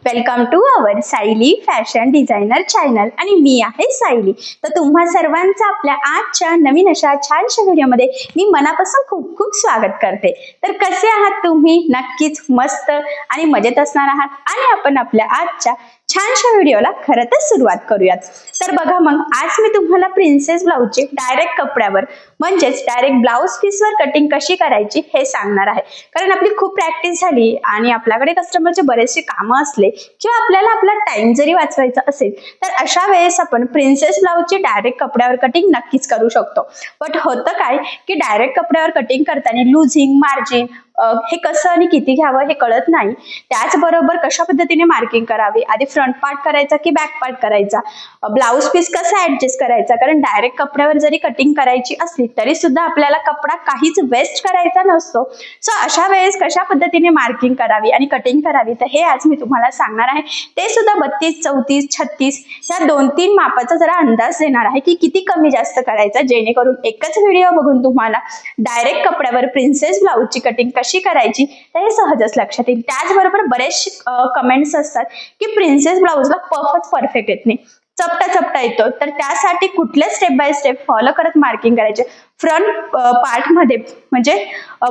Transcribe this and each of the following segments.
Welcome to our Sayali fashion designer channel आणि मी आहे सायली। तर तुम्हा सर्वांचं आपल्या आजच्या नवीन अशा छानशा व्हिडिओमध्ये मी मनापासून खूप खूप स्वागत करते। तर कसे आहात तुम्ही? नक्कीच मस्त आणि मजेत असणार आहात आणि आपण आपल्या आजच्या छानशा व्हिडिओला खरं तर सुरुवात करूयात। तर बघा मग आज मी तुम्हाला प्रिन्सेस ब्लाउजची डायरेक्ट कपड्यावर म्हणजेच डायरेक्ट ब्लाउज पीसवर कटिंग कशी करायची हे सांगणार आहे। कारण आपली खूप प्रॅक्टिस झाली आणि आपल्याकडे कस्टमरचे बरेचसे कामं असले किंवा आपल्याला आपला टाइम जरी वाचवायचा असेल तर अशा वेळेस आपण प्रिन्सेस ब्लाउजची डायरेक्ट कपड्यावर कटिंग नक्कीच करू शकतो। बट होतं काय की डायरेक्ट कपड्यावर कटिंग करताना लूजिंग मार्जिन हे कसं आणि किती घ्यावं हे कळत नाही। त्याचबरोबर कशा पद्धतीने मार्किंग करावी, आधी फ्रंट पार्ट करायचा की बॅक पार्ट करायचा, ब्लाउज पीस कसा ऍडजस्ट करायचा, कारण डायरेक्ट कपड्यावर जरी कटिंग करायची असली तरी सुद्धा आपल्याला कपडा काहीच वेस्ट करायचा नसतो। सो अशा वेळेस कशा पद्धतीने मार्किंग करावी आणि कटिंग करावी तर हे आज मी तुम्हाला सांगणार आहे। ते सुद्धा 32, 34, 36 या 2-3 मापाचा जरा अंदाज देणार आहे की किती कमी जास्त करायचा, जेणेकरून एकच व्हिडिओ बघून तुम्हाला डायरेक्ट कपड्यावर प्रिन्सेस ब्लाउजची कटिंग कशी करायची तर हे सहजच लक्षात येईल। त्याचबरोबर बरेचसे कमेंट्स असतात की प्रिन्सेस ब्लाउजला पफच परफेक्ट येत नाही, चपटा चपटा येतो, तर त्यासाठी कुठले स्टेप बाय स्टेप फॉलो करत मार्किंग करायचे। फ्रंट पार्ट मध्ये म्हणजे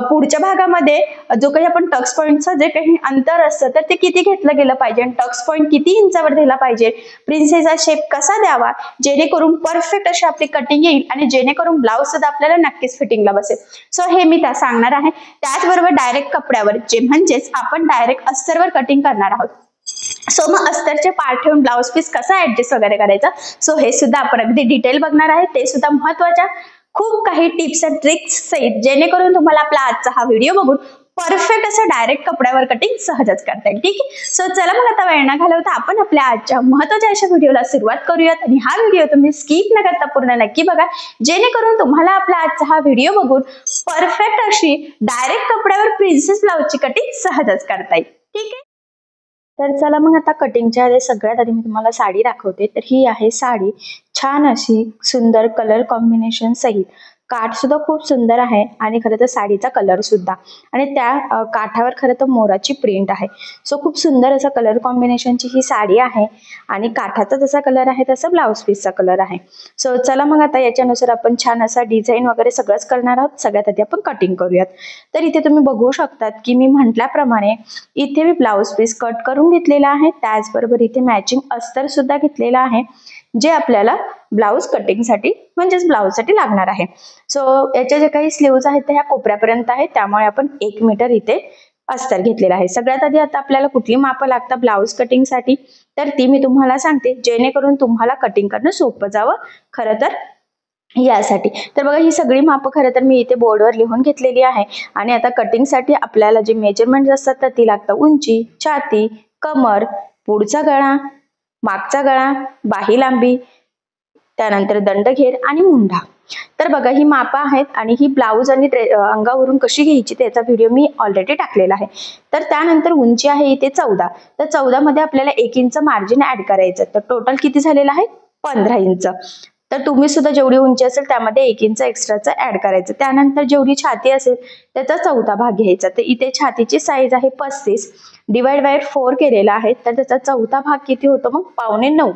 पुढच्या भागामध्ये जो काही आपण टक्स पॉइंटचं जे काही अंतर असतं तर ते किती घेतलं गेलं पाहिजे, टक्स पॉइंट किती इंचावर दिला पाहिजे, प्रिन्सेसचा शेप कसा द्यावा जेणेकरून परफेक्ट अशी आपली कटिंग येईल आणि जेणेकरून ब्लाउज सुद्धा आपल्याला नक्कीच फिटिंगला बसेल। सो हे मी त्या सांगणार आहे। त्याचबरोबर डायरेक्ट कपड्यावर जे म्हणजेच आपण डायरेक्ट अस्तरवर कटिंग करणार आहोत। सो मग अस्तरचे पार्ट ठेवून ब्लाउज पीस कसा ऍडजस्ट वगैरे करायचा, सो हे सुद्धा आपण अगदी डिटेल बघणार आहे। ते सुद्धा महत्वाच्या खूप काही टिप्स अँड ट्रिक्स सहित, जेणेकरून तुम्हाला आपला आजचा हा व्हिडिओ बघून परफेक्ट असं डायरेक्ट कपड्यावर कटिंग सहजच करता येईल। ठीक आहे, सो चला मग आता वेळ न घालवता आपण आपल्या आजच्या महत्वाच्या अशा व्हिडिओला सुरुवात करूयात आणि हा व्हिडिओ तुम्ही स्किप न करता पूर्ण नक्की बघा, जेणेकरून तुम्हाला आपला आजचा हा व्हिडिओ बघून परफेक्ट अशी डायरेक्ट कपड्यावर प्रिन्सेस ब्लाउजची कटिंग सहजच करता येईल। ठीक आहे, तर चला मग आता कटिंगच्या आधी सगळ्यात आधी मी तुम्हाला साडी दाखवते। तर ही आहे साडी, छान अशी सुंदर कलर कॉम्बिनेशन सहित, काठ सुद्धा खूप सुंदर आहे आणि खरं तर साडीचा कलर सुद्धा आणि त्या काठावर खरं तर मोराची प्रिंट आहे। सो खूप सुंदर असा कलर कॉम्बिनेशनची ही साडी आहे आणि काठाचा जसा कलर आहे तसा ब्लाउज पीसचा कलर आहे। सो चला मग आता याच्यानुसार आपण छान असा डिझाईन वगैरे सगळंच करणार आहोत। सगळ्यात आधी आपण कटिंग करूयात। तर इथे तुम्ही बघू शकतात की मी म्हटल्याप्रमाणे इथे मी ब्लाउज पीस कट करून घेतलेला आहे, त्याचबरोबर इथे मॅचिंग अस्तर सुद्धा घेतलेला आहे जे आपल्याला ब्लाउज कटिंगसाठी म्हणजेच ब्लाउजसाठी लागणार आहे। सो याचे जे काही स्लीव्ज आहेत ते ह्या कोपऱ्यापर्यंत आहेत, त्यामुळे आपण 1 मीटर इथे अस्तर घेतलेला आहे। सगळ्यात आधी आता आपल्याला कुठली मापं लागतात ब्लाउज कटिंगसाठी तर ती मी तुम्हाला सांगते, जेणेकरून तुम्हाला कटिंग करणं सोपं जावं खरं तर यासाठी। तर बघा ही सगळी मापं खरं तर मी इथे बोर्डवर लिहून घेतलेली आहे आणि आता कटिंगसाठी आपल्याला जे मेजरमेंट असतात तर ती लागतं उंची, छाती, कमर, पुढचा गळा, मागचा गळा, बाही लांबी, त्यानंतर दंडघेर आणि मुंढा। तर बघा ही मापं आहेत आणि ही ब्लाउज आणि अंगावरून कशी घ्यायची त्याचा व्हिडिओ मी ऑलरेडी टाकलेला आहे। तर त्यानंतर उंची आहे इथे 14, तर 14 मध्ये आपल्याला 1 इंच मार्जिन ऍड करायचं, तर टोटल किती झालेलं आहे 15 इंच। तर तुम्ही सुद्धा जेवढी उंची असेल त्यामध्ये 1 इंच एक्स्ट्राचं ऍड करायचं। त्यानंतर जेवढी छाती असेल त्याचा 1/4 भाग घ्यायचा, तर इथे छातीची साईज आहे 35 डिवाइड बाय 4 केलेला आहे, तर त्याचा 1/4 भाग किती होतो मग 8.25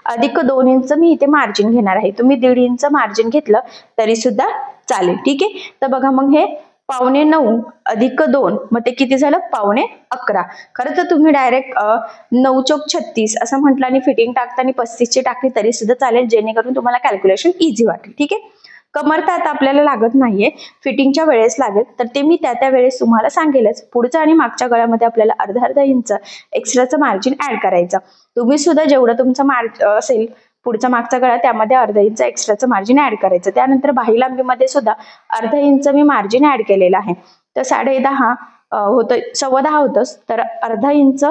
अधिक 2 इंच मी इथे मार्जिन घेणार आहे। तुम्ही 1.5 इंच मार्जिन घेतलं तरी सुद्धा चालेल। ठीक आहे, तर बघा मग हे 8.25 अधिक 2 मग ते किती झालं 10.11। खरं तर तुम्ही डायरेक्ट 9 चौक 36 असं म्हटलं आणि फिटिंग टाकताना 35 ची टाकली तरी सुद्धा चालेल, जेणेकरून तुम्हाला कॅल्क्युलेशन इझी वाटेल। ठीक आहे, कमर तर आता आपल्याला लागत नाहीये, फिटिंगच्या वेळेस लागेल, तर ते मी त्या वेळेस तुम्हाला सांगेलच। पुढच्या आणि मागच्या गळ्यामध्ये आपल्याला अर्धा इंच एक्स्ट्राचं मार्जिन ऍड करायचं। तुम्ही सुद्धा जेवढं तुमचं असेल पुढचा मागचा गळा त्यामध्ये अर्धा इंच एक्स्ट्राचं मार्जिन ऍड करायचं। त्यानंतर बाही लांबीमध्ये सुद्धा अर्धा इंच मी मार्जिन ऍड केलेलं आहे, तर 10.5 होतं, 10.15 होतंच, तर अर्धा इंच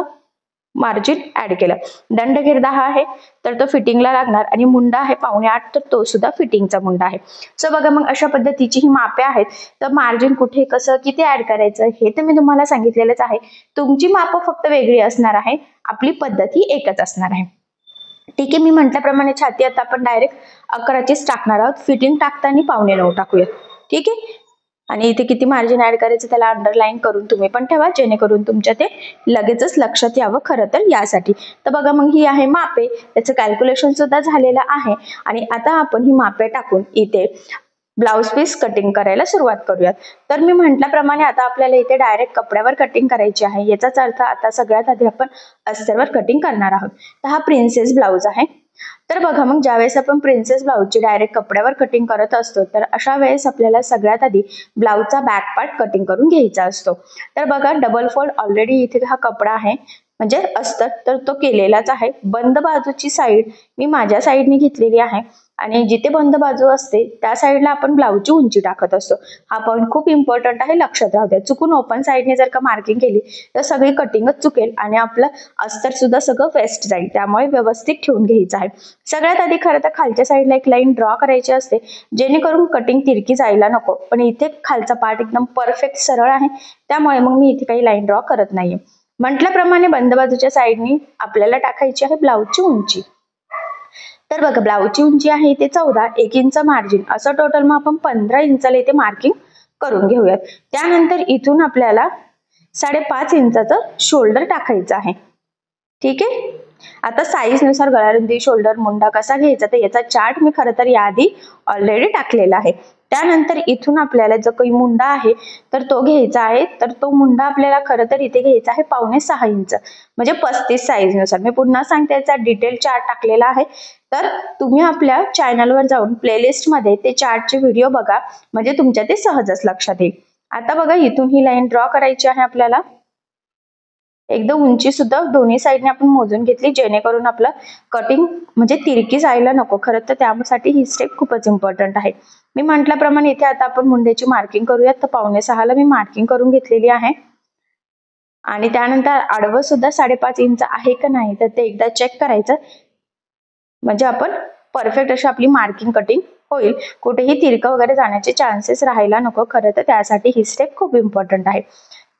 मार्जिन ऍड केलं। दंडघेर 10 आहे तर तो फिटिंगला लागणार आणि मुंडा आहे 7.25 तर तो सुद्धा फिटिंगचा मुंडा आहे। सो बघा मग अशा पद्धतीची ही मापे आहेत। तर मार्जिन कुठे कसं किती ऍड करायचं हे तर मी तुम्हाला सांगितलेलंच आहे। तुमची मापं फक्त वेगळी असणार आहे, आपली पद्धत ही एकच असणार आहे। ठीक आहे, मी म्हटल्याप्रमाणे छाती आता आपण डायरेक्ट 11चीच टाकणार आहोत, फिटिंग टाकताना 8.25 टाकूया। ठीक आहे, आणि इथे किती मार्जिन ऍड करायचं त्याला अंडरलाईन करून तुम्ही पण ठेवा, जेणेकरून तुमच्या ते लगेचच लक्षात यावं खरं तर यासाठी. तर बघा मग ही आहे मापे, त्याचं कॅल्क्युलेशन सुद्धा झालेलं आहे. आणि आता आपण ही मापे टाकून इथे ब्लाउज पीस कटिंग करायला सुरुवात करूयात. तर मी म्हटल्याप्रमाणे आता आपल्याला इथे डायरेक्ट कपड्यावर कटिंग करायची आहे. याचाच अर्थ आता सगळ्यात आधी आपण अस्तरवर कटिंग करणार आहोत. तर हा प्रिन्सेस ब्लाउज आहे. तर बघा मग ज्यावेळेस आपण प्रिन्सेस ब्लाउजची डायरेक्ट कपड्यावर कटिंग करत असतो, तर अशा वेळेस आपल्याला सगळ्यात आधी ब्लाउजचा बॅक पार्ट कटिंग करून घ्यायचा असतो. तर बघा डबल फोल्ड ऑलरेडी इथे हा कपडा आहे म्हणजे अस्तर, तर तो केलेलाच आहे. बंद बाजूची साईड मी माझ्या साईडने घेतलेली आहे आणि जिथे बंद बाजू असते त्या साईडला आपण ब्लाउजची उंची टाकत असतो. हा पॉईंट खूप इम्पॉर्टंट आहे, लक्षात राहू द्या. चुकून ओपन साईडने जर का मार्किंग केली तर सगळी कटिंगच चुकेल आणि आपलं अस्तर सुद्धा सगळं वेस्ट जाईल. त्यामुळे व्यवस्थित ठेवून घ्यायचं आहे. सगळ्यात आधी खरं तर खालच्या साईडला एक लाईन ड्रॉ करायची असते, जेणेकरून कटिंग तिरकी जायला नको. पण इथे खालचा पार्ट एकदम परफेक्ट सरळ आहे, त्यामुळे मग मी इथे काही लाईन ड्रॉ करत नाहीये. म्हटल्याप्रमाणे बंद बाजूच्या साईडनी आपल्याला टाकायची आहे ब्लाउजची उंची. तर बघा ब्लाउजची उंची आहे इथे 14, 1 इंच मार्जिन, असं टोटल मग आपण 15 इंचाला इथे मार्किंग करून घेऊयात. त्यानंतर इथून आपल्याला 5.5 इंचाचं शोल्डर टाकायचं आहे. ठीक आहे. आता साईज नुसार गळारुंदी, शोल्डर, मुंडा कसा घ्यायचा तर याचा चार्ट मी खरं तर याआधी ऑलरेडी टाकलेला आहे. त्यानंतर इथून आपल्याला जो काही मुंडा आहे तर तो घ्यायचा आहे. तर तो मुंडा आपल्याला खरं तर इथे घ्यायचा आहे 5.25 इंच, म्हणजे 35 साईज नुसार. मी पुन्हा सांगते याचा डिटेल चार्ट टाकलेला आहे, तर तुम्ही आपल्या चॅनलवर जाऊन प्लेलिस्ट मध्ये ते चार्टचे व्हिडिओ बघा, म्हणजे तुमच्या ते सहजच लक्षात येईल. आता बघा इथून ही लाईन ड्रॉ करायची आहे आपल्याला. एकदम उंची सुद्धा दोन्ही साईडने आपण मोजून घेतली, जेणेकरून आपलं कटिंग म्हणजे तिरकी जायला नको. खरं तर त्यासाठी ही स्टेप खूपच इम्पॉर्टंट आहे. मी म्हटल्याप्रमाणे इथे आता आपण मुंड्याची मार्किंग करूयात. तर 5.25 ला मी मार्किंग करून घेतलेली आहे. आणि त्यानंतर आडवं सुद्धा 5.5 इंच आहे का नाही तर ते एकदा चेक करायचं, म्हणजे आपण परफेक्ट अशी आपली मार्किंग कटिंग होईल. कुठेही तिरकं वगैरे जाण्याचे चान्सेस राहायला नको. खरं तर त्यासाठी ही स्टेप खूप इम्पॉर्टंट आहे.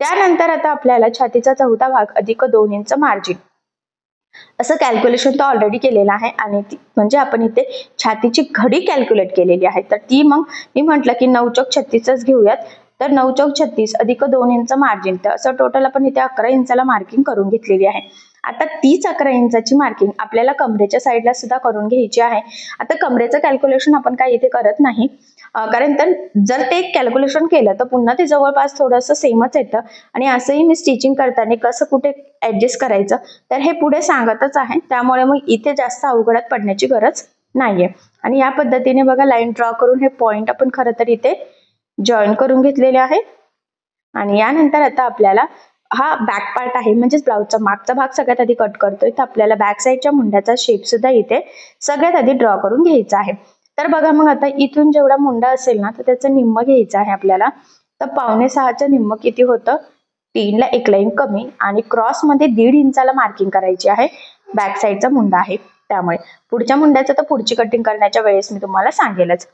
त्यानंतर आता आपल्याला छातीचा चौथा भाग अधिक 2 इंच मार्जिन, असं कॅल्क्युलेशन तो ऑलरेडी केलेलं आहे. आणि म्हणजे आपण इथे छातीची घडी कॅल्क्युलेट केलेली आहे. तर ती मग मी म्हटलं की 9 चौक 36च घेऊयात. तर 9 चौक 36 अधिक 2 इंच मार्जिन, तर असं टोटल आपण इथे 11 इंचाला मार्किंग करून घेतलेली आहे. आता तीच 11 इंचाची मार्किंग आपल्याला कमरेच्या साईडला सुद्धा करून घ्यायची आहे. आता कमरेचं कॅल्क्युलेशन आपण काही इथे करत नाही, कारण तर जर ते कॅल्क्युलेशन केलं तर पुन्हा ते जवळपास थोडंसं सेमच येतं. आणि असंही मी स्टिचिंग करताना कसं कुठे ऍडजस्ट करायचं तर हे पुढे सांगतच आहे, त्यामुळे मग इथे जास्त अवघडात पडण्याची गरज नाहीये. आणि या पद्धतीने बघा लाईन ड्रॉ करून हे पॉइंट आपण खरं तर इथे जॉईन करून घेतलेले आहे. आणि यानंतर आता आपल्याला हा बॅक पार्ट आहे, म्हणजेच ब्लाउजचा मागचा भाग सगळ्यात आधी कट करतोय. तर आपल्याला बॅक साईडच्या मुंड्याचा शेप सुद्धा इथे सगळ्यात आधी ड्रॉ करून घ्यायचा आहे. तर बघा मग आता इथून जेवढा मुंडा असेल ना तर त्याचं निम्म घ्यायचं आहे आपल्याला. तर 5.25चं निम्म किती होतं, 3 ला 1 लाईन कमी आणि क्रॉस मध्ये 1.5 इंचाला मार्किंग करायची आहे. बॅक साईडचा मुंडा आहे त्यामुळे. पुढच्या मुंड्याचं तर पुढची कटिंग करण्याच्या वेळेस मी तुम्हाला सांगेलच.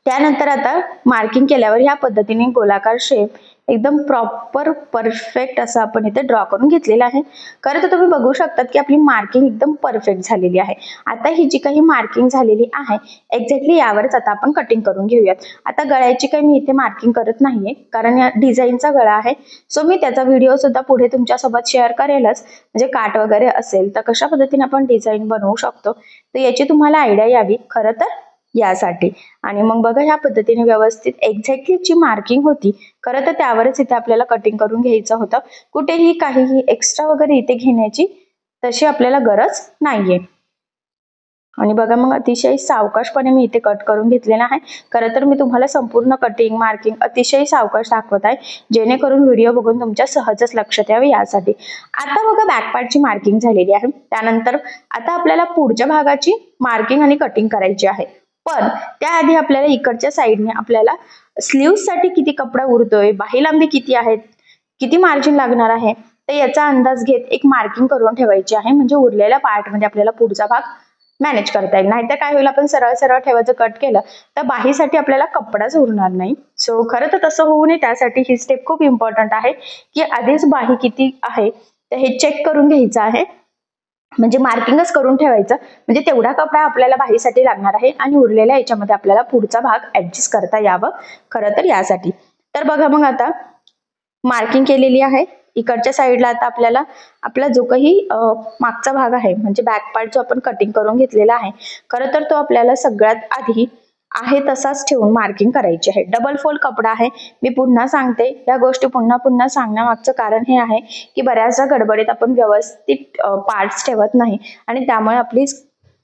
त्यानंतर आता मार्किंग केल्यावर ह्या पद्धतीने गोलाकार शेप एकदम प्रॉपर परफेक्ट असं आपण इथे ड्रॉ करून घेतलेला आहे. खरं तर तुम्ही बघू शकतात की आपली मार्किंग एकदम परफेक्ट झालेली आहे. आता ही जी काही मार्किंग झालेली आहे एक्झॅक्टली यावरच आता आपण कटिंग करून घेऊयात. आता गळ्याची काही मी इथे मार्किंग करत नाहीये, कारण या डिझाईनचा गळा आहे. सो मी त्याचा व्हिडिओ सुद्धा पुढे तुमच्यासोबत शेअर करेलच, म्हणजे काट वगैरे असेल तर कशा पद्धतीने आपण डिझाईन बनवू शकतो तर याची तुम्हाला आयडिया यावी खरं तर यासाठी. आणि मग बघा ह्या पद्धतीने व्यवस्थित एक्झॅक्टली जी मार्किंग होती खरं तर त्यावरच इथे आपल्याला कटिंग करून घ्यायचं होतं. कुठेही काहीही एक्स्ट्रा वगैरे इथे घेण्याची तशी आपल्याला गरज नाहीये. आणि बघा मग अतिशय सावकाशपणे मी इथे कट करून घेतलेला आहे. खरं तर मी तुम्हाला संपूर्ण कटिंग मार्किंग अतिशय सावकाश दाखवत आहे, जेणेकरून व्हिडिओ बघून तुमच्या सहजच लक्षात यावे यासाठी. आता बघा बॅक पार्टची मार्किंग झालेली आहे. त्यानंतर आता आपल्याला पुढच्या भागाची मार्किंग आणि कटिंग करायची आहे. पण त्याआधी आपल्याला इकडच्या साईडने आपल्याला स्लीव्स साठी किती कपडा उरतोय, बाही लांबी किती आहेत, किती मार्जिन लागणार आहे तर याचा अंदाज घेत एक मार्किंग करून ठेवायची आहे. म्हणजे उरलेल्या पार्ट मध्ये आपल्याला पुढचा भाग मॅनेज करता येईल. नाहीतर काय होईल, आपण सरळ सरळ ठेवायचं कट केलं तर बाहीसाठी आपल्याला कपडाच उरणार नाही. सो खरं तर तसं होऊ नये त्यासाठी ही स्टेप खूप इम्पॉर्टंट आहे की आधीच बाही किती आहे तर हे चेक करून घ्यायचं आहे. म्हणजे मार्किंगच करून ठेवायचं, म्हणजे तेवढा कपडा आपल्याला बाहीसाठी लागणार आहे आणि उरलेल्या याच्यामध्ये आपल्याला पुढचा भाग ऍडजस्ट करता यावं खरं तर यासाठी. तर बघा मग आता मार्किंग केलेली आहे. इकडच्या साईडला आता आपल्याला आपला जो काही मागचा भाग आहे म्हणजे बॅक पार्ट जो आपण कटिंग करून घेतलेला आहे, खरं तर तो आपल्याला सगळ्यात आधी आहे तसाच ठेवून मार्किंग करायची आहे. डबल फोल्ड कपडा आहे. मी पुन्हा सांगते, या गोष्टी पुन्हा पुन्हा सांगण्यामागचं कारण हे आहे की बऱ्याचदा गडबडीत आपण व्यवस्थित पार्ट्स ठेवत नाही आणि त्यामुळे आपली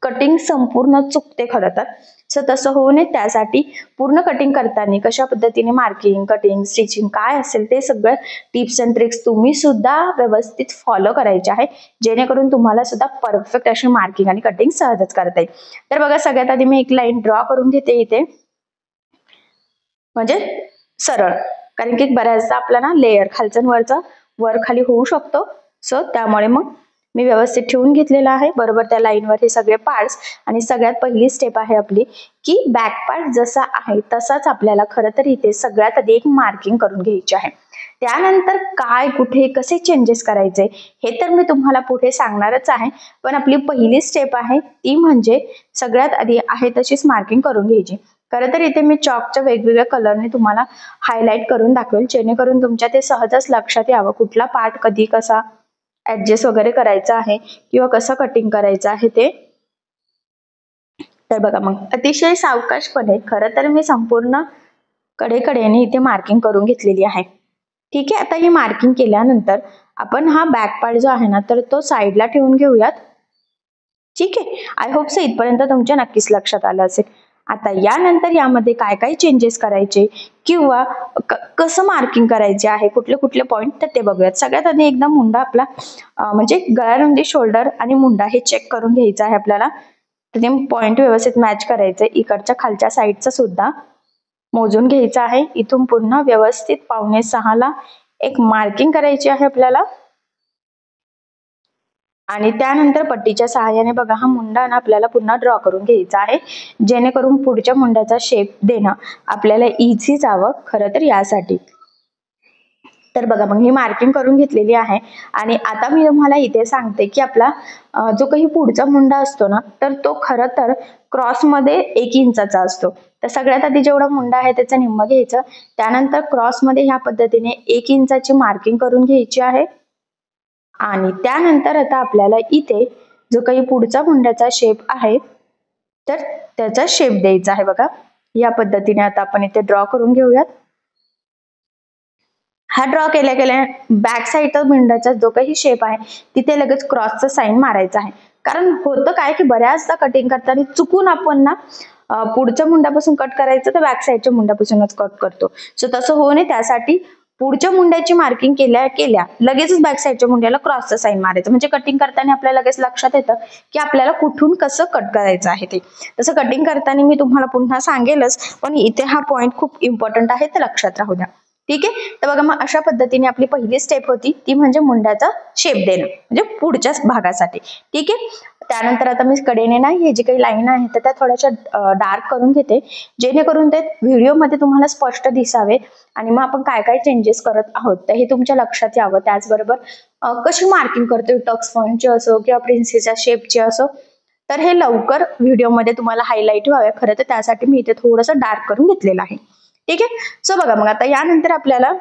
कटिंग संपूर्ण चुकते खरं तर. सो तसं होऊ नये त्यासाठी पूर्ण कटिंग करताना कशा पद्धतीने मार्किंग, कटिंग, स्टिचिंग काय असेल ते सगळं टिप्स अँड ट्रिक्स तुम्ही सुद्धा व्यवस्थित फॉलो करायचे आहे, जेणेकरून तुम्हाला सुद्धा परफेक्ट अशी मार्किंग आणि कटिंग सहजच करता येईल. तर बघा सगळ्यात आधी मी एक लाईन ड्रॉ करून घेते इथे, म्हणजे सरळ, कारण की बऱ्याचदा आपला ना लेअर खालचं वरचा वर खाली होऊ शकतो. सो त्यामुळे मग मी व्यवस्थित ठेवून घेतलेला आहे बरोबर त्या लाईनवर हे सगळे पार्ट्स. आणि सगळ्यात पहिली स्टेप आहे आपली की बॅक पार्ट जसा आहे तसाच आपल्याला खरं तर इथे सगळ्यात आधी एक मार्किंग करून घ्यायची आहे. त्यानंतर काय कुठे कसे चेंजेस करायचे हे तर मी तुम्हाला पुढे सांगणारच आहे, पण आपली पहिली स्टेप आहे ती म्हणजे सगळ्यात आधी आहे तशीच मार्किंग करून घ्यायची. खरं तर इथे मी चॉकच्या वेगवेगळ्या कलरने तुम्हाला हायलाइट करून दाखवेल, जेणेकरून तुमच्या ते सहजच लक्षात यावं कुठला पार्ट कधी कसा ऍडजस्ट वगैरे करायचा आहे किंवा कसं कटिंग करायचं आहे ते. तर बघा मग अतिशय सावकाशपणे खरं तर मी संपूर्ण कडेकडेने इथे मार्किंग करून घेतलेली आहे. ठीक आहे, आता ही मार्किंग केल्यानंतर आपण हा बॅक पार्ट जो आहे ना तर तो साईडला ठेवून घेऊयात. ठीक आहे, आय होप सो इथपर्यंत तुमच्या नक्कीच लक्षात आलं असेल. आता यानंतर यामध्ये काय काय चेंजेस करायचे किंवा कसं मार्किंग करायचे आहे, कुठले कुठले पॉईंट तर ते बघूयात. सगळ्यात आधी एकदा मुंडा आपला म्हणजे गळ्यारुंदी, शोल्डर आणि मुंडा हे चेक करून घ्यायचं आहे आपल्याला. ते पॉईंट व्यवस्थित मॅच करायचे. इकडच्या खालच्या साईडचा सुद्धा मोजून घ्यायचा आहे. इथून पुन्हा व्यवस्थित 5.5 एक मार्किंग करायची आहे आपल्याला. आणि त्यानंतर पट्टीच्या सहाय्याने बघा हा मुंडा ना आपल्याला पुन्हा ड्रॉ करून घ्यायचा आहे, जेणेकरून पुढच्या मुंड्याचा शेप देणं आपल्याला इझी जावं खरं तर यासाठी. तर बघा मग ही मार्किंग करून घेतलेली आहे. आणि आता मी तुम्हाला इथे सांगते की आपला जो काही पुढचा मुंडा असतो ना तर तो खरं तर क्रॉसमध्ये 1 इंचाचा असतो. तर सगळ्यात आधी जेवढा मुंडा आहे त्याचं निम्म घ्यायचं, त्यानंतर क्रॉसमध्ये ह्या पद्धतीने 1 इंचाची मार्किंग करून घ्यायची आहे. आणि त्यानंतर आता आपल्याला इथे जो काही पुढचा मुंड्याचा शेप आहे तर त्याचा शेप द्यायचा आहे. बघा या पद्धतीने आता आपण इथे ड्रॉ करून घेऊयात. हा ड्रॉ केल्या केल्या बॅक साईडचा मुंड्याचा जो काही शेप आहे तिथे लगेच क्रॉसचा साईन मारायचा आहे. कारण होतं काय की बऱ्याचदा कटिंग करताना चुकून आपण ना पुढच्या मुंड्यापासून कट करायचं तर बॅक साईडच्या मुंड्यापासूनच कट करतो. सो तसं होऊ नये त्यासाठी पुढच्या मुंड्याची मार्किंग केल्या लगेचच बॅक साईडच्या मुंड्याला क्रॉसचा साईन मारायचं, म्हणजे कटिंग करताना आपल्याला लगेच लक्षात येतं की आपल्याला कुठून कसं कट करायचं आहे ते. तसं कटिंग करताना मी तुम्हाला पुन्हा सांगेलच, पण इथे हा पॉईंट खूप इम्पॉर्टंट आहे तर लक्षात राहू द्या. ठीक आहे, तर बघा मग अशा पद्धतीने आपली पहिली स्टेप होती ती म्हणजे मुंड्याचा शेप देणं, म्हणजे पुढच्याच भागासाठी. ठीक आहे, त्यानंतर आता मी कडेने ना हे जे काही लाईन आहे तर त्या थोड्याशा डार्क करून घेते, जेणेकरून ते व्हिडिओमध्ये तुम्हाला स्पष्ट दिसावे आणि मग आपण काय काय चेंजेस करत आहोत तर हे तुमच्या लक्षात यावं. त्याचबरोबर कशी मार्किंग करतोय टक्स पॉईंटची असो किंवा प्रिन्सेसच्या शेपची असो, तर हे लवकर व्हिडिओमध्ये तुम्हाला हायलाईट व्हावे खरं तर त्यासाठी मी इथे थोडंसं डार्क करून घेतलेलं आहे. ठीक आहे, सो बघा मग आता यानंतर आपल्याला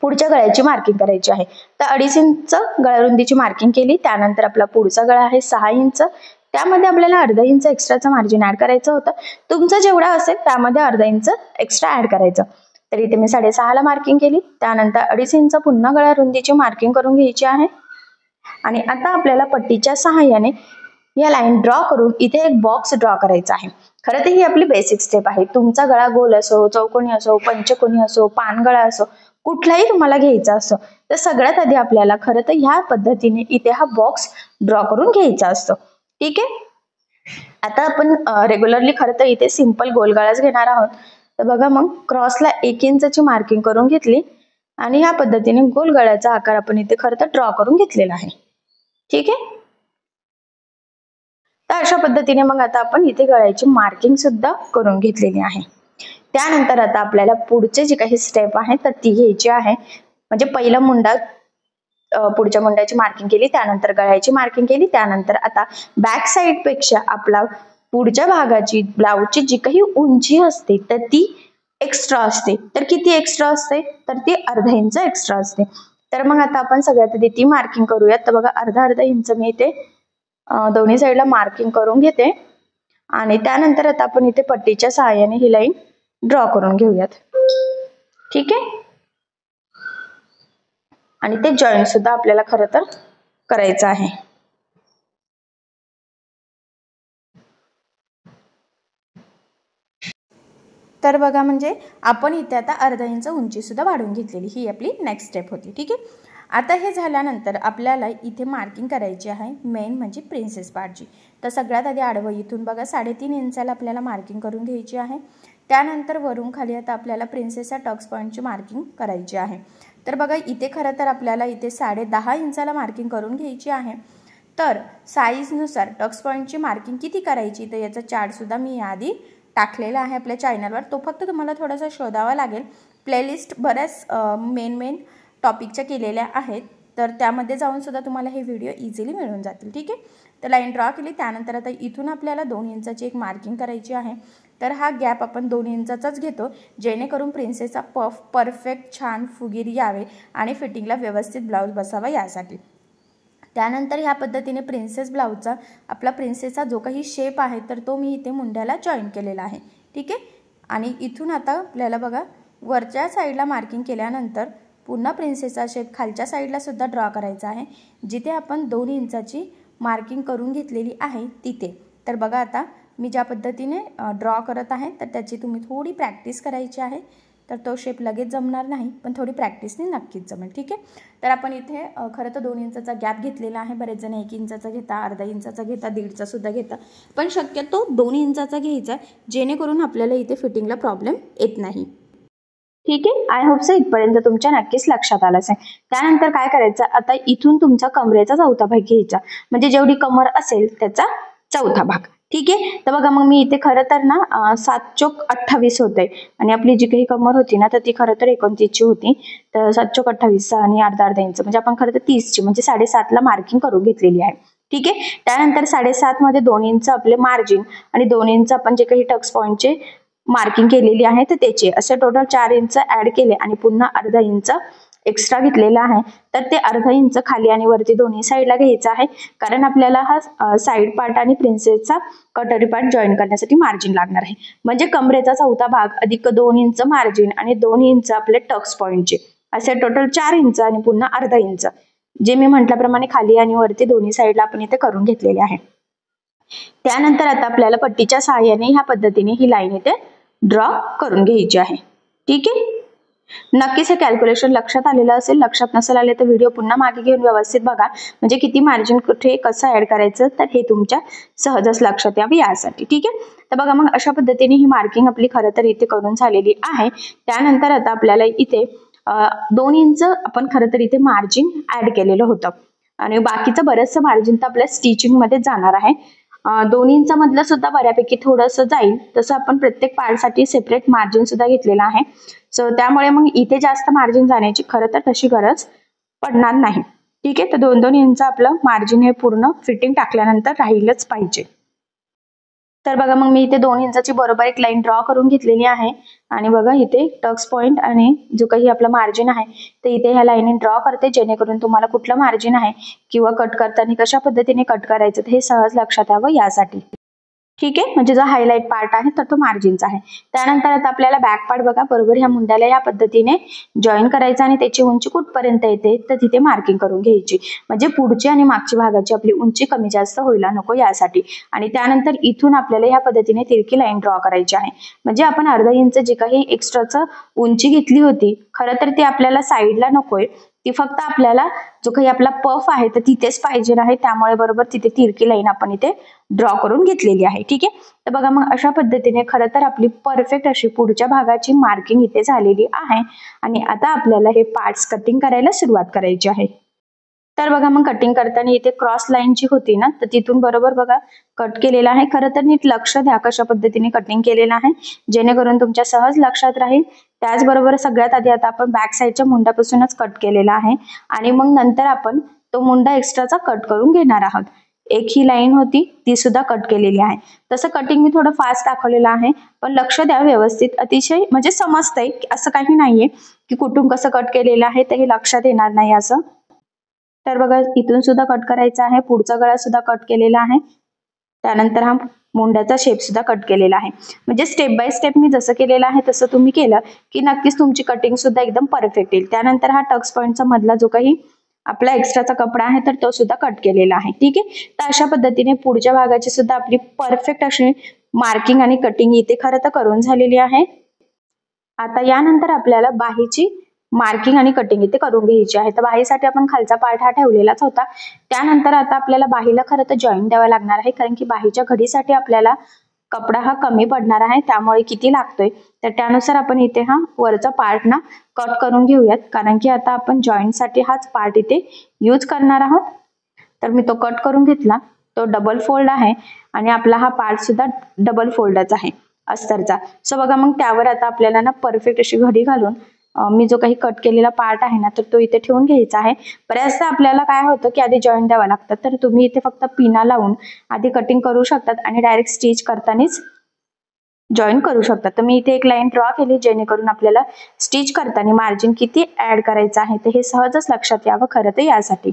पुढच्या गळ्याची मार्किंग करायची आहे. तर 2.5 इंच गळारुंदीची मार्किंग केली. त्यानंतर आपला पुढचा गळा आहे 6 इंच, त्यामध्ये आपल्याला अर्धा इंच एक्स्ट्राचं मार्जिन ऍड करायचं होतं. तुमचं जेवढा असेल त्यामध्ये अर्धा इंच एक्स्ट्रा ऍड करायचं. तर इथे मी 6.5 मार्किंग केली. त्यानंतर 2.5 इंच पुन्हा गळारुंदीची मार्किंग करून घ्यायची आहे. आणि आता आपल्याला पट्टीच्या सहाय्याने या लाईन ड्रॉ करून इथे एक बॉक्स ड्रॉ करायचा आहे. खरं तर ही आपली बेसिक स्टेप आहे. तुमचा गळा गोल असो, चौकोनी असो, पंचकोनी असो, पानगळा असो, कुठलाही तुम्हाला घ्यायचा असतो तर सगळ्यात आधी आपल्याला खरं तर ह्या पद्धतीने इथे हा बॉक्स ड्रॉ करून घ्यायचा असतो. ठीक आहे, आता आपण रेग्युलरली खरं तर इथे सिंपल गोलगळाच घेणार आहोत. तर बघा मग क्रॉसला 1 इंचची मार्किंग करून घेतली आणि ह्या पद्धतीने गोलगळ्याचा आकार आपण इथे खरं तर ड्रॉ करून घेतलेला आहे. ठीक आहे, तर अशा पद्धतीने मग आता आपण इथे गळ्याची मार्किंग सुद्धा करून घेतलेली आहे. त्यानंतर आता आपल्याला पुढचे जे काही स्टेप आहे तर ती घ्यायची आहे. म्हणजे पहिला मुंडा पुढच्या मुंड्याची मार्किंग केली, त्यानंतर गळ्याची मार्किंग केली, त्यानंतर आता बॅक साइड पेक्षा आपला पुढच्या भागाची ब्लाउजची जी काही उंची असते तर ती एक्स्ट्रा असते. तर किती एक्स्ट्रा असते, तर ती अर्धा इंच एक्स्ट्रा असते. तर मग आता आपण सगळ्यात आधी ती मार्किंग करूयात. तर बघा अर्धा इंच मी इथे दोन्ही साईडला मार्किंग करून घेते आणि त्यानंतर आता आपण इथे पट्टीच्या सहाय्याने ही लाईन ड्रॉ करून घेऊयात. ठीक आहे. आणि ते जॉईंट सुद्धा आपल्याला खरं तर करायचं आहे. तर बघा म्हणजे आपण इथे आता अर्धा इंच उंची सुद्धा वाढवून घेतलेली, ही आपली नेक्स्ट स्टेप होती. ठीक आहे. आता हे झाल्यानंतर आपल्याला इथे मार्किंग करायची आहे मेन म्हणजे प्रिन्सेस पार्टची. तर सगळ्यात आधी आडवं इथून बघा 3.5 इंचाला आपल्याला मार्किंग करून घ्यायची आहे. त्यानंतर वरून खाली आता आपल्याला प्रिन्सेसच्या टक्स पॉईंटची मार्किंग करायची आहे. तर बघा इथे खरं तर आपल्याला इथे 10.5 इंचाला मार्किंग करून घ्यायची आहे. तर साईजनुसार टक्स पॉईंटची मार्किंग किती करायची तर याचा चार्ट सुद्धा मी याआधी टाकलेला आहे आपल्या चॅनलवर. तो फक्त तुम्हाला थोडासा शोधावा लागेल. प्लेलिस्ट बऱ्याच मेन टॉपिकच्या केलेल्या आहेत, तर त्यामध्ये जाऊन सुद्धा तुम्हाला हे व्हिडिओ इझिली मिळून जातील. ठीक आहे. तर लाईन ड्रॉ केली, त्यानंतर आता इथून आपल्याला 2 इंचाची एक मार्किंग करायची आहे. तर हा गॅप आपण 2 इंचाचाच घेतो, जेणेकरून प्रिन्सेसचा पफ परफेक्ट छान फुगीर यावे आणि फिटिंगला व्यवस्थित ब्लाऊज बसावा यासाठी. त्यानंतर ह्या पद्धतीने प्रिन्सेस ब्लाऊजचा आपला प्रिन्सेसचा जो काही शेप आहे तर तो मी इथे मुंड्याला जॉईन केलेला आहे. ठीक आहे. आणि इथून आता आपल्याला बघा वरच्या साईडला मार्किंग केल्यानंतर पुन्हा प्रिन्सेसचा शेप खालच्या साईडला सुद्धा ड्रॉ करायचा आहे, जिथे आपण 2 इंचाची मार्किंग करून घेतलेली आहे तिथे. तर बघा आता मी ज्या पद्धतीने ड्रॉ करत आहे तर त्याची तुम्ही थोडी प्रॅक्टिस करायची आहे. तर तो शेप लगेच जमणार नाही, पण थोडी प्रॅक्टिसने नक्कीच जमेल. ठीक आहे. तर आपण इथे खरं तर 2 इंचाचा गॅप घेतलेला आहे. बरेच जण 1 इंचाचा घेता, अर्धा इंचाचा घेता, 1.5चा सुद्धा घेता, पण शक्यतो 2 इंचाचा घ्यायचा, जेणेकरून आपल्याला इथे फिटिंगला प्रॉब्लेम येत नाही. ठीक आहे. आय होप सो इथपर्यंत तुमच्या नक्कीच लक्षात आलं असेल. त्यानंतर काय करायचं, आता इथून तुमचा कमरेचा चौथा भाग घ्यायचा, म्हणजे जेवढी कमर असेल त्याचा चौथा भाग. ठीक आहे. तर बघा मग मी इथे खरं तर ना 7 चोक 28 होते आणि आपली जी काही कमर होती ना तर ती खरं तर 29ची होती. तर 7 चोक 28 आणि अर्धा इंच म्हणजे आपण खरं तर 30ची म्हणजे 7.5ला मार्किंग करून घेतलेली आहे. ठीक आहे. त्यानंतर 7.5 मध्ये 2 इंच आपले मार्जिन आणि 2 इंच आपण जे काही टक्स पॉईंटचे मार्किंग केलेली आहे तर त्याचे असे टोटल 4 इंच ऍड केले आणि पुन्हा अर्धा इंच एक्स्ट्रा घेतलेला आहे. तर ते अर्धा इंच खाली आणि वरती दोन्ही साईडला घ्यायचं आहे, कारण आपल्याला हा साईड पार्ट आणि प्रिन्सेसचा कटोरी पार्ट जॉईन करण्यासाठी मार्जिन लागणार आहे. म्हणजे कमरेचा चौथा भाग अधिक 2 इंच मार्जिन आणि 2 इंच आपले टक्स पॉईंटचे असे टोटल 4 इंच आणि पुन्हा अर्धा इंच जे मी म्हटल्याप्रमाणे खाली आणि वरती दोन्ही साईडला आपण इथे करून घेतलेले आहे. त्यानंतर आता आपल्याला पट्टीच्या सहाय्याने ह्या पद्धतीने ही लाईन इथे ड्रॉ करून घ्यायची आहे. ठीक आहे. नक्कीच हे कॅल्क्युलेशन लक्षात आलेलं असेल. लक्षात नसेल आले तर व्हिडिओ पुन्हा मागे घेऊन व्यवस्थित बघा, म्हणजे किती मार्जिन कुठे कसं ऍड करायचं तर हे तुमच्या सहजच लक्षात यावं यासाठी. ठीक आहे. तर बघा मग अशा पद्धतीने ही मार्किंग आपली खरं तर इथे करून झालेली आहे. त्यानंतर आता आपल्याला इथे 2 इंच आपण खरं तर इथे मार्जिन ऍड केलेलं होतं आणि बाकीचं बरंचसं मार्जिन तर आपल्या स्टिचिंग मध्ये जाणार आहे. 2 इंचामधलं सुद्धा बऱ्यापैकी थोडंसं जाईल, तसं आपण प्रत्येक पार्टसाठी सेपरेट मार्जिन सुद्धा घेतलेलं आहे. सो त्यामुळे मग इथे जास्त मार्जिन जाण्याची खरं तर तशी गरज पडणार नाही. ठीक आहे. तर 2-2 इंच आपलं मार्जिन हे पूर्ण फिटिंग टाकल्यानंतर राहीलच पाहिजे. तर बघा मग मी इथे 2 इंचाची बरोबर एक लाईन ड्रॉ करून घेतलेली आहे आणि बघा इथे टक्स पॉईंट आणि जो काही आपला मार्जिन आहे तर इथे ह्या लाईनी ड्रॉ करते, जेणेकरून तुम्हाला कुठलं मार्जिन आहे किंवा कट करताना कशा पद्धतीने कट करायचं हे सहज लक्षात यावं यासाठी. ठीक आहे. म्हणजे जो हायलाइट पार्ट आहे तर तो मार्जिनचा आहे. त्यानंतर आता आपल्याला बॅक पार्ट बघा बरोबर ह्या मुंड्याला या पद्धतीने जॉईन करायचा आणि त्याची उंची कुठपर्यंत येते तर तिथे मार्किंग करून घ्यायची, म्हणजे पुढची आणि मागची भागाची आपली उंची कमी जास्त व्हायला नको यासाठी. आणि त्यानंतर इथून आपल्याला ह्या पद्धतीने तिरकी लाईन ड्रॉ करायची आहे, म्हणजे आपण अर्धा इंच जी काही एक्स्ट्राचं उंची घेतली होती खरं तर ती आपल्याला साईडला नकोय, ती फक्त आपल्याला जो काही आपला पफ आहे तर तिथेच पाहिजे आहे. त्यामुळे बरोबर तिथे तिरकी लाईन आपण इथे ड्रॉ करून घेतलेली आहे. ठीक आहे. तर बघा मग अशा पद्धतीने खरं तर आपली परफेक्ट अशी पुढच्या भागाची मार्किंग इथे झालेली आहे आणि आता आपल्याला हे पार्ट्स कटिंग करायला सुरुवात करायची आहे. तर बघा मग कटिंग करताना इथे क्रॉस लाईन जी होती ना, तर तिथून बरोबर बघा कट केलेला आहे. खरं तर नीट लक्ष द्या कशा पद्धतीने कटिंग केलेलं आहे, जेणेकरून तुमच्या सहज लक्षात राहील. त्याचबरोबर सगळ्यात आधी आता आपण बॅक साईडच्या मुंडापासूनच कट केलेला आहे आणि मग नंतर आपण तो मुंडा एक्स्ट्राचा कट करून घेणार आहोत. एक ही लाईन होती ती सुद्धा कट केलेली आहे. तसं कटिंग मी थोडं फास्ट दाखवलेलं आहे, पण लक्ष द्या व्यवस्थित, अतिशय म्हणजे समजतंय असं काही नाहीये की कुठून कसं कट केलेलं आहे तर हे लक्षात येणार नाही असं. तर बघा इथून सुद्धा कट करायचा आहे, पुढचा गळा सुद्धा कट केलेला आहे, त्यानंतर हा मुंड्याचा शेप सुद्धा कट केलेला आहे. म्हणजे स्टेप बाय स्टेप मी जसं केलेलं आहे तसं तुम्ही केलं की नक्कीच तुमची कटिंग सुद्धा एकदम परफेक्ट येईल. त्यानंतर हा टक्स पॉईंटचा मधला जो काही आपला एक्स्ट्राचा कपडा आहे तर तो सुद्धा कट केलेला आहे. ठीक आहे, तर अशा पद्धतीने पुढच्या भागाची सुद्धा आपली परफेक्ट अशी मार्किंग आणि कटिंग इथे खरं तर करून झालेली आहे. आता यानंतर आपल्याला बाहीची मार्किंग आणि कटिंग इथे करून घ्यायची आहे. तर बाहीसाठी आपण खालचा पार्ट हा ठेवलेलाच होता. त्यानंतर आता आपल्याला बाहीला खरं तर जॉईंट द्यावा लागणार आहे, कारण की बाहीच्या घडीसाठी आपल्याला कपडा हा कमी पडणार आहे, त्यामुळे किती लागतोय तर त्यानुसार आपण इथे हा वरचा पार्ट ना कट करून घेऊयात, कारण की आता आपण जॉईंट साठी हाच पार्ट इथे यूज करणार आहोत. तर मी तो कट करून घेतला, तो डबल फोल्ड आहे आणि आपला हा पार्ट सुद्धा डबल फोल्डच आहे अस्तरचा. सो बघा मग त्यावर आता आपल्याला ना परफेक्ट अशी घडी घालून मी जो काही कट केलेला पार्ट आहे ना तर तो इथे ठेवून घ्यायचा आहे. बऱ्याचदा आपल्याला काय होतं की आधी जॉईंट द्यावा लागतात, तर तुम्ही इथे फक्त पिना लावून आधी कटिंग करू शकतात आणि डायरेक्ट स्टिच करतानाच जॉईन करू शकतात. तर मी इथे एक लाईन ड्रॉ केली, जेणेकरून आपल्याला स्टिच करताना मार्जिन किती ऍड करायचं आहे तर हे सहजच लक्षात यावं खरं तर यासाठी.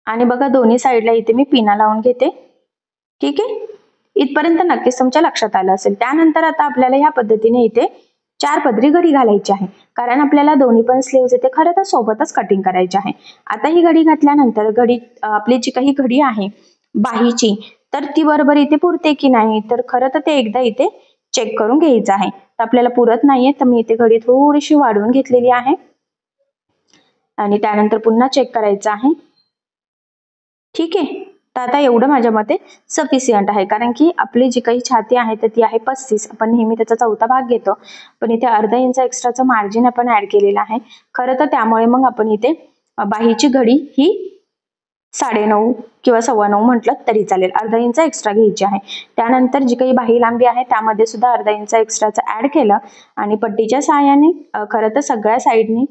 आणि बघा दोन्ही साईडला इथे मी पिना लावून घेते. ठीक आहे, इथपर्यंत नक्कीच तुमच्या लक्षात आलं असेल. त्यानंतर आता आपल्याला ह्या पद्धतीने इथे 4 पदरी घडी घालायची आहे, कारण आपल्याला दोन्ही पण स्लीव्ज इथे खरं तर सोबतच कटिंग करायची आहे. आता ही घडी घातल्यानंतर घडी आपली जी काही घडी आहे बाहीची तर ती बरोबर इथे पुरते की नाही तर खरं तर ते एकदा इथे चेक करून घ्यायचं आहे. तर आपल्याला पुरत नाहीये तर मी इथे घडी थोडीशी वाढवून घेतलेली आहे आणि त्यानंतर पुन्हा चेक करायचं आहे. ठीक आहे, तर आता एवढं माझ्या मते सफिशियंट आहे, कारण की आपली जी काही छाती आहे तर ती आहे 35. आपण नेहमी त्याचा चौथा भाग घेतो, पण इथे अर्धा इंच एक्स्ट्राचं मार्जिन आपण ऍड केलेलं आहे. खरं तर त्यामुळे मग आपण इथे बाहीची घडी ही 9.5 किंवा 9.25 म्हटलं तरी चालेल, अर्धा इंच एक्स्ट्रा घ्यायची आहे. त्यानंतर जी काही बाही लांबी आहे त्यामध्ये सुद्धा अर्धा इंच एक्स्ट्राचं ऍड केलं आणि पट्टीच्या सहाय्याने खरं तर सगळ्या साईडनी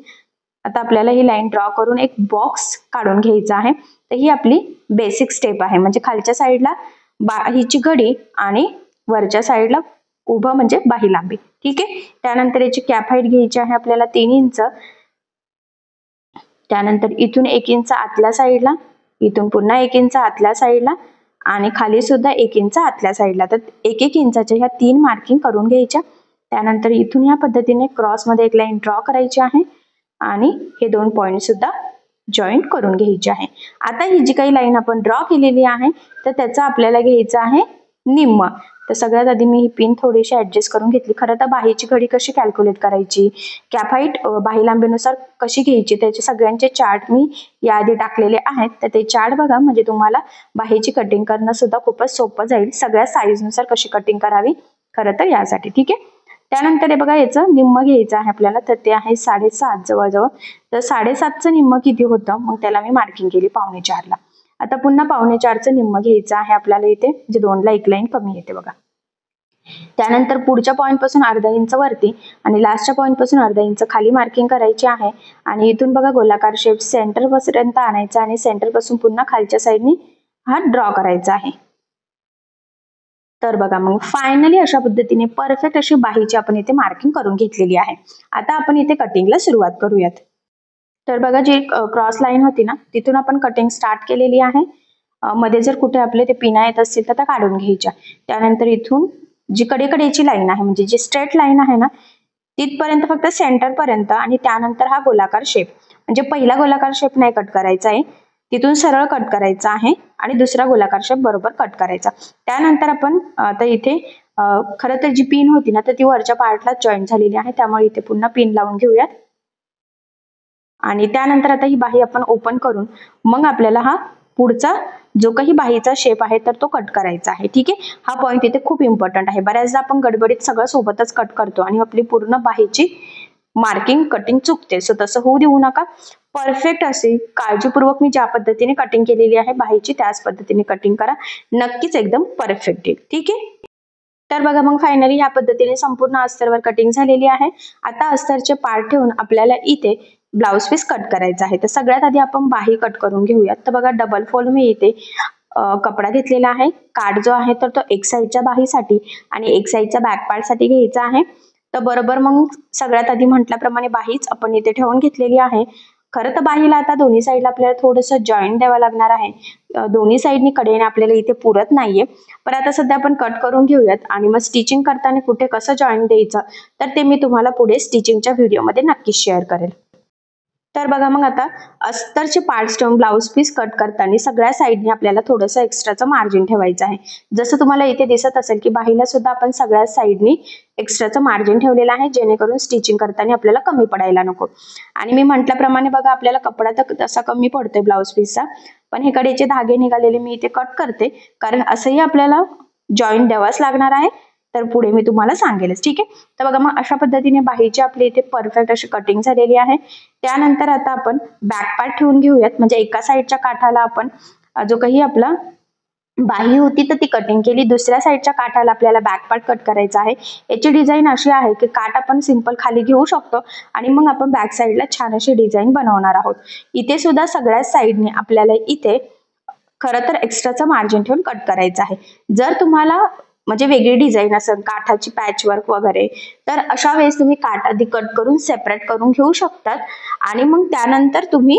आता आपल्याला ही लाईन ड्रॉ करून एक बॉक्स काढून घ्यायचा आहे. तर ही आपली बेसिक स्टेप आहे, म्हणजे खालच्या साईडला बाहीची घडी आणि वरच्या साईडला उभं म्हणजे बाही लांबी. ठीक आहे, त्यानंतर याची कॅप हाईट घ्यायची आहे आपल्याला 3 इंच. त्यानंतर इथून 1 इंच आतल्या साईडला, इथून पुन्हा 1 इंच आतल्या साईडला आणि खाली सुद्धा 1 इंच आतल्या साईडला. तर 1-1 इंचाच्या ह्या 3 मार्किंग करून घ्यायच्या. त्यानंतर इथून ह्या पद्धतीने क्रॉस मध्ये एक लाईन ड्रॉ करायची आहे आणि हे 2 पॉइंट सुद्धा जॉईंट करून घ्यायची आहे. आता ही जी काही लाईन आपण ड्रॉ केलेली आहे तर त्याचा आपल्याला घ्यायचं आहे निम्म. तर सगळ्यात आधी मी ही पिन थोडीशी ऍडजस्ट करून घेतली. खरं तर बाहीची घडी कशी कॅल्क्युलेट करायची, कॅप हाईट बाही लांबीनुसार कशी घ्यायची त्याचे सगळ्यांचे चार्ट मी याआधी टाकलेले आहेत. तर ते चार्ट बघा, म्हणजे तुम्हाला बाहीची कटिंग करणं सुद्धा खूपच सोपं जाईल, सगळ्या साईज नुसार कशी कटिंग करावी खरं तर यासाठी. ठीक आहे, त्यानंतर हे बघा याचं निम्म घ्यायचं आहे आपल्याला, तर ते आहे 7.5 जवळजवळ. तर 7.5चं निम्म किती होतं मग त्याला मी मार्किंग केली 4.25ला. आता पुन्हा 4.25चं निम्म घ्यायचं आहे आपल्याला इथे, जे 2ला एक लाईन कमी येते बघा. त्यानंतर पुढच्या पॉईंट पासून अर्धा इंच वरती आणि लास्टच्या पॉईंट पासून अर्धा इंच खाली मार्किंग करायची आहे आणि इथून बघा गोलाकार शेप सेंटर पर्यंत आणायचा आणि सेंटर पासून पुन्हा खालच्या साईडनी हा ड्रॉ करायचा आहे. तर बघा मग फायनली अशा पद्धतीने परफेक्ट अशी बाहीची आपण इथे मार्किंग करून घेतलेली आहे. आता आपण इथे कटिंगला सुरुवात करूयात. तर बघा जी क्रॉस लाईन होती ना तिथून आपण कटिंग स्टार्ट केलेली आहे. मध्ये जर कुठे आपले ते पिना येत असतील तर त्या काढून घ्यायच्या. त्यानंतर इथून जी कडेकडेची लाईन आहे म्हणजे जी स्ट्रेट लाईन आहे ना तिथपर्यंत फक्त सेंटर पर्यंत आणि त्यानंतर हा गोलाकार शेप, म्हणजे पहिला गोलाकार शेप नाही कट करायचा आहे, तिथून सरळ कट करायचा आहे आणि दुसरा गोलाकार शेप बरोबर कट करायचा. त्यानंतर आपण आता इथे खरं तर जी पिन होती ना तर ती वरच्या पार्टला जॉईंट झालेली आहे, त्यामुळे इथे पुन्हा पिन लावून घेऊयात. आणि त्यानंतर आता ही बाही आपण ओपन करून मग आपल्याला हा पुढचा जो काही बाहीचा शेप आहे तर तो कट करायचा आहे. ठीक आहे, हा पॉईंट इथे खूप इम्पॉर्टंट आहे. बऱ्याचदा आपण गडबडीत सगळं सोबतच कट करतो आणि आपली पूर्ण बाहीची मार्किंग कटिंग चुकते. सो तसं होऊ देऊ नका. परफेक्ट असे काळजीपूर्वक मी ज्या पद्धतीने कटिंग केलेली आहे बाहीची त्याच पद्धतीने कटिंग करा. नक्कीच एकदम परफेक्ट येईल. ठीक आहे. तर बघा मग फायनली ह्या पद्धतीने संपूर्ण अस्तरवर कटिंग झालेली आहे. आता अस्तरचे पार्ट ठेवून आपल्याला इथे ब्लाउज पीस कट करायचा आहे. तर सगळ्यात आधी आपण बाही कट करून घेऊयात. तर बघा डबल फोल्ड मी इथे कपडा घेतलेला आहे. काठ जो आहे तर तो एक साईडच्या बाहीसाठी आणि एक साईडच्या बॅक पार्ट साठी घ्यायचा आहे. तर बरोबर मग सगळ्यात आधी म्हटल्याप्रमाणे बाहीच आपण इथे ठेवून घेतलेली आहे. खरं तर बाहीला आता दोन्ही साईडला आपल्याला थोडंसं जॉईंट द्यावं लागणार आहे. दोन्ही साईडनी कडेने आपल्याला इथे पुरत नाहीये. पण आता सध्या आपण कट करून घेऊयात आणि मग स्टिचिंग करताना कुठे कसं जॉईंट द्यायचं तर ते मी तुम्हाला पुढे स्टिचिंगच्या व्हिडिओमध्ये नक्कीच शेअर करेल. तर बघा मग आता अस्तरचे पार्ट्स ठेवून ब्लाउज पीस कट करताना सगळ्या साईडने आपल्याला थोडंसं एक्स्ट्राचं मार्जिन ठेवायचं आहे. जसं तुम्हाला इथे दिसत असेल की बाहीला सुद्धा आपण सगळ्या साईडनी एक्स्ट्राचं मार्जिन ठेवलेलं आहे जेणेकरून स्टिचिंग करताना आपल्याला कमी पडायला नको. आणि मी म्हटल्याप्रमाणे बघा आपल्याला कपडा तर तसा कमी पडतोय ब्लाउज पीसचा, पण हे कडेचे धागे निघालेले मी इथे कट करते कारण असंही आपल्याला जॉईंट द्यावाच लागणार आहे. तर पुढे मी तुम्हाला सांगेलच. ठीक आहे. तर बघा मग अशा पद्धतीने बाहीची आपली इथे परफेक्ट अशी कटिंग झालेली आहे. त्यानंतर आता आपण बॅक पार्ट ठेवून घेऊयात. म्हणजे एका साईडच्या काठाला आपण जो काही आपला बाही होती तर ती कटिंग केली. दुसऱ्या साईडच्या काठाला आपल्याला बॅक पार्ट कट करायचा आहे. याची डिझाईन अशी आहे की काठ आपण सिंपल खाली घेऊ शकतो आणि मग आपण बॅक साईडला छान अशी डिझाईन बनवणार आहोत. इथे सुद्धा सगळ्या साईडने आपल्याला इथे खरं तर एक्स्ट्राचं मार्जिन ठेवून कट करायचं आहे. जर तुम्हाला म्हणजे वेगळी डिझाईन असेल काठाची पॅचवर्क वगैरे तर अशा वेळेस तुम्ही काठ आधी कट करून सेपरेट करून घेऊ शकतात आणि मग त्यानंतर तुम्ही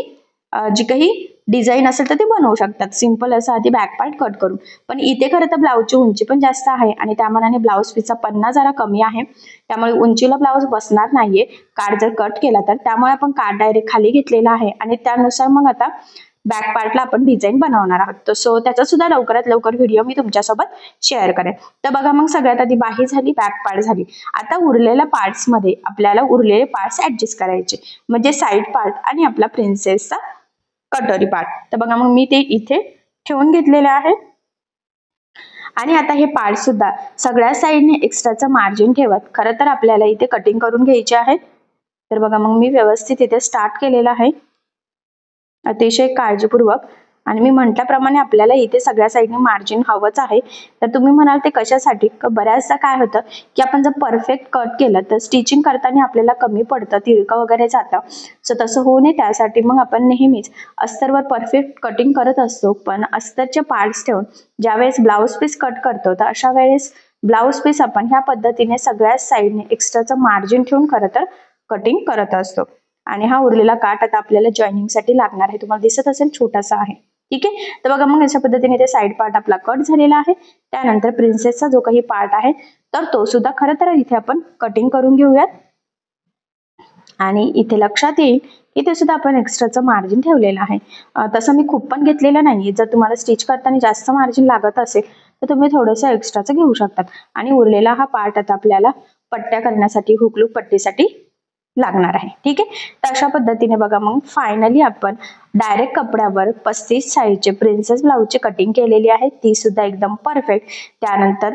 जी काही डिझाईन असेल तर ते बनवू शकतात. सिंपल असं आधी बॅक पार्ट कट करून. पण इथे खरं तर ब्लाऊजची उंची पण जास्त आहे आणि त्या मानाने ब्लाऊज पीसचा पन्ना जरा कमी आहे. त्यामुळे उंचीला ब्लाऊज बसणार नाहीये काठ जर कट केला तर. त्यामुळे आपण काठ डायरेक्ट खाली घेतलेला आहे आणि त्यानुसार मग आता बॅक पार्टला आपण डिझाईन बनवणार आहोत. सो त्याचा सुद्धा लवकरात लवकर व्हिडिओ मी तुमच्यासोबत शेअर करेन. तर बघा मग सगळ्यात आधी बाही झाली, बॅक पार्ट झाली. आता उरलेल्या पार्ट्स मध्ये आपल्याला उरलेले पार्ट्स ऍडजस्ट करायचे म्हणजे साईड पार्ट आणि आपला प्रिन्सेसचा कटोरी पार्ट. तर बघा मग मी ते इथे ठेवून घेतलेले आहे आणि आता हे पार्ट सुद्धा सगळ्या साईडने एक्स्ट्राचं मार्जिन ठेवत खरं तर आपल्याला इथे कटिंग करून घ्यायचे आहे. तर बघा मग मी व्यवस्थित इथे स्टार्ट केलेलं आहे अतिशय काळजीपूर्वक. आणि मी म्हटल्याप्रमाणे आपल्याला इथे सगळ्या साईडने मार्जिन हवंच आहे. तर तुम्ही म्हणाल ते कशासाठी? बऱ्याचदा काय होतं की आपण जर परफेक्ट कट केलं तर स्टिचिंग करताना आपल्याला कमी पडतं, तिरकं वगैरे जातं. सो तसं होऊ नये त्यासाठी मग आपण नेहमीच अस्तरवर परफेक्ट कटिंग करत असतो. पण अस्तरचे पार्ट्स ठेवून ज्यावेळेस ब्लाऊज पीस कट करतो तर अशा वेळेस ब्लाऊज पीस आपण ह्या पद्धतीने सगळ्या साईडने एक्स्ट्राचं मार्जिन ठेवून खरं तर कटिंग करत असतो. आणि हा उरलेला काठ आता आपल्याला जॉईनिंग साठी लागणार आहे. तुम्हाला दिसत असेल छोटासा आहे. ठीक आहे. तर बघा मग अशा पद्धतीने ते साईड पार्ट आपला कट झालेला आहे. त्यानंतर प्रिन्सेसचा जो काही पार्ट आहे तर तो सुद्धा खरं तर इथे आपण कटिंग करून घेऊयात. आणि इथे लक्षात येईल इथे सुद्धा आपण एक्स्ट्राचं मार्जिन ठेवलेलं आहे. तसं मी खूप पण घेतलेलं नाही. जर तुम्हाला स्टिच करताना जास्त मार्जिन लागत असेल तर तुम्ही थोडंसं एक्स्ट्राचं घेऊ शकतात. आणि उरलेला हा पार्ट आता आपल्याला पट्ट्या करण्यासाठी हुकलूक पट्टीसाठी लागणार आहे. ठीक आहे. तर अशा पद्धतीने बघा मग फायनली आपण डायरेक्ट कपड्यावर 35 साईजचे प्रिन्सेस ब्लाऊजची कटिंग केलेली आहे. ती सुद्धा एकदम परफेक्ट. त्यानंतर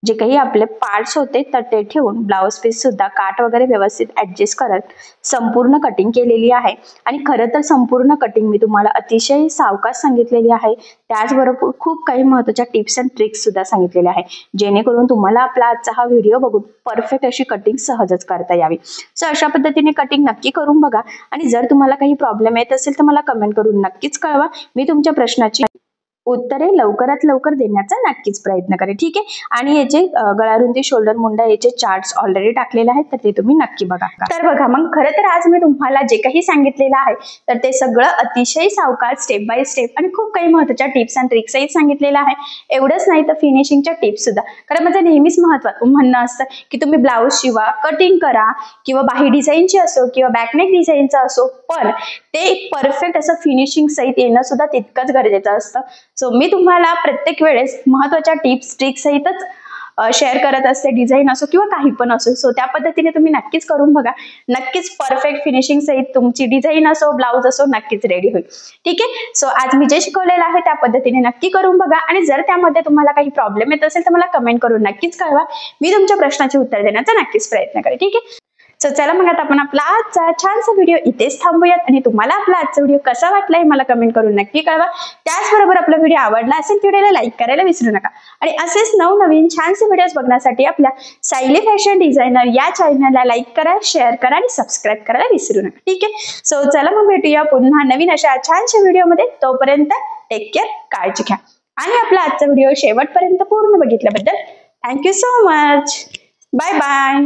जे काही आपले पार्ट्स होते तर ते ठेवून ब्लाऊज पीस सुद्धा काठ वगैरे व्यवस्थित ऍडजस्ट करत संपूर्ण कटिंग केलेली आहे. आणि खरं तर संपूर्ण कटिंग मी तुम्हाला अतिशय सावकाश सांगितलेली आहे. त्याचबरोबर खूप काही महत्त्वाच्या टिप्स अँड ट्रिक्स सुद्धा सांगितलेल्या आहे जेणेकरून तुम्हाला आपला आजचा हा व्हिडिओ बघून परफेक्ट अशी कटिंग सहजच करता यावी. सो अशा पद्धतीने कटिंग नक्की करून बघा. आणि जर तुम्हाला काही प्रॉब्लेम येत असेल तर मला कमेंट करून नक्कीच कळवा. मी तुमच्या प्रश्नाची उत्तरे लवकरात लवकर देण्याचा नक्कीच प्रयत्न करेल. ठीक आहे. आणि याचे गळारुंदी, शोल्डर, मुंडा याचे चार्ट्स ऑलरेडी टाकलेले आहेत तर ते तुम्ही नक्की बघा. तर बघा मग खरं तर आज मी तुम्हाला जे काही सांगितलेलं आहे तर ते सगळं अतिशय सावकाश स्टेप बाय स्टेप आणि खूप काही महत्त्वाच्या टिप्स अँड ट्रिक्सही सांगितलेलं आहे. एवढंच नाही तर फिनिशिंगच्या टिप्स सुद्धा. कारण माझं नेहमीच म्हणणं असतं की तुम्ही ब्लाऊज शिवा, कटिंग करा किंवा बाही डिझाईनची असो किंवा बॅकनेक डिझाईनचं असो, पण ते परफेक्ट असं फिनिशिंग सहित येणं सुद्धा तितकंच गरजेचं असतं. सो मी तुम्हाला प्रत्येक वेळेस महत्त्वाच्या टिप्स ट्रिक्स सहितच शेअर करत असते, डिझाईन असो किंवा काही पण असो. सो त्या पद्धतीने तुम्ही नक्कीच करून बघा. नक्कीच परफेक्ट फिनिशिंग सहित तुमची डिझाईन असो, ब्लाऊज असो नक्कीच रेडी होईल. ठीक आहे. सो आज मी जे शिकवलेलं आहे त्या पद्धतीने नक्की करून बघा. आणि जर त्यामध्ये तुम्हाला काही प्रॉब्लेम येत असेल तर मला कमेंट करून नक्कीच कळवा. मी तुमच्या प्रश्नाचे उत्तर देण्याचा नक्कीच प्रयत्न करेन. ठीक आहे. सो चला मग आता आपण आपला आजचा छानसा व्हिडिओ इथेच थांबूयात आणि तुम्हाला आपला आजचा व्हिडिओ कसा वाटलाय मला कमेंट करून नक्की कळवा. त्याचबरोबर आपला व्हिडिओ आवडला असेल व्हिडिओला लाईक करायला विसरू नका आणि असेच नवनवीन छानसे व्हिडिओज बघण्यासाठी आपल्या सायली फॅशन डिझायनर या चॅनलला लाईक करा, शेअर करा आणि सबस्क्राईब करायला विसरू नका. ठीक आहे. सो चला मग भेटूया पुन्हा नवीन अशा छानशा व्हिडिओमध्ये. तोपर्यंत टेक केअर, काळजी घ्या आणि आपला आजचा व्हिडिओ शेवटपर्यंत पूर्ण बघितल्याबद्दल thank you so much. Bye bye.